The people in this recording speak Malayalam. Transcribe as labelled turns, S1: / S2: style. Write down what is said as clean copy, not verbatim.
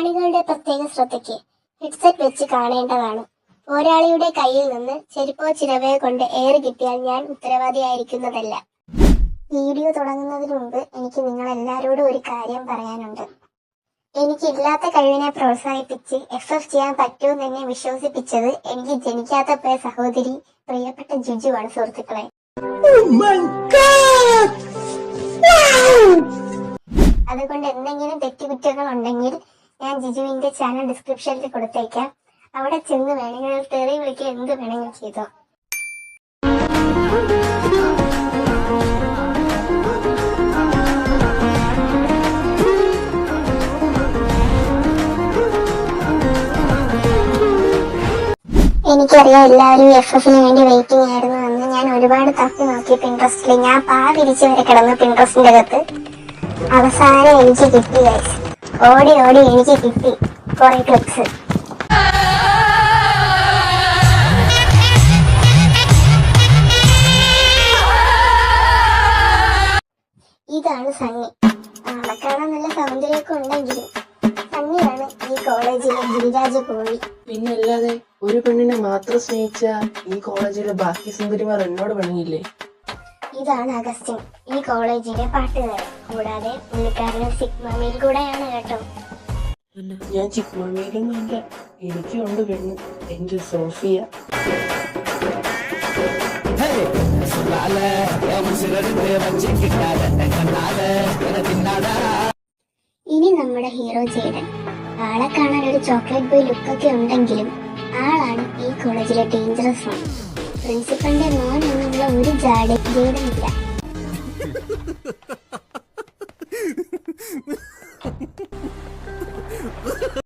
S1: കാണികളുടെ പ്രത്യേക ശ്രദ്ധയ്ക്ക് ഹെഡ്സെറ്റ് വെച്ച് കാണേണ്ടതാണ്. പോരാളിയുടെ കയ്യിൽ നിന്ന് ചെരുപ്പോ ചിരവയോ കൊണ്ട് ഏറ് കിട്ടിയാൽ ഞാൻ ഉത്തരവാദിയായിരിക്കുന്നതല്ല. വീഡിയോ തുടങ്ങുന്നതിന് മുമ്പ് എനിക്ക് നിങ്ങളെല്ലാവരോടും ഒരു കാര്യം പറയാനുണ്ട്. എനിക്കില്ലാത്ത കഴിവിനെ പ്രോത്സാഹിപ്പിച്ച് FF ചെയ്യാൻ പറ്റുമെന്ന് എന്നെ വിശ്വസിപ്പിച്ചത് എനിക്ക് ജനിക്കാത്ത സഹോദരി പ്രിയപ്പെട്ട ജിജുവാണ് സുഹൃത്തുക്കളെ. അതുകൊണ്ട് എന്തെങ്കിലും തെറ്റുകുറ്റങ്ങൾ ഉണ്ടെങ്കിൽ ഞാൻ ജിജുവിന്റെ ചാനൽ ഡിസ്ക്രിപ്ഷനിൽ കൊടുത്തേക്കാം. അവിടെ ചെന്ന് വേണമെങ്കിൽ തെറി വിളിക്കുക, എന്ത് വേണമെങ്കിൽ ചെയ്തോ. എനിക്കറിയാം എല്ലാവരും FFന് വേണ്ടി വെയിറ്റിംഗ് ആയിരുന്നു എന്ന്. ഞാൻ ഒരുപാട് തപ്പി നോക്കി പിൻട്രസ്റ്റിൽ. ഞാൻ വിരിച്ച് വരെ കിടന്നു പിൻട്രസ്റ്റിന്റെ അകത്ത്. അവസാനം എനിക്ക് കിട്ടി ഗൈസ്. ഓടി എനിക്ക് കിട്ടി കുറെ ക്ലിപ്സ്. ഇതാണ് സണ്ണി. ആളെ കാണാൻ നല്ല സൗന്ദര്യമൊക്കെ ഉണ്ടെങ്കിലും സണ്ണിയാണ് ഈ കോളേജിലെ ഗിരിരാജ കോഴി.
S2: പിന്നല്ലാതെ ഒരു പെണ്ണിനെ മാത്രം സ്നേഹിച്ച ഈ കോളേജിലെ ബാക്കി സുന്ദരിമാർ എന്നോട് പണിയില്ലേ?
S1: ഇതാണ് അഗസ്റ്റിൻ, ഈ കോളേജിലെ പാട്ടുകാരൻ. കൂടാതെ പുള്ളിക്കാരന് സിഗ്മയിൽ കൂടെയാണ് കേട്ടോ.
S2: ഞാൻ ചിക്മയിലൊന്നുമില്ല, എനിക്കുണ്ട് പെണ്ണ്, എന്റെ സോഫിയ.
S1: ഇനി നമ്മുടെ ഹീറോ ജേഡൻ. ആളെ കാണാൻ ഒരു ചോക്ലേറ്റ് ബോയ് ലുക്കൊക്കെ ഉണ്ടെങ്കിലും ആളാണ് ഈ കോളേജിലെ ഡേഞ്ചറസ് വൺ. പ്രിൻസിപ്പലിന്റെ മോൻ എന്നുള്ള ഒരു ജേഡനില്ല.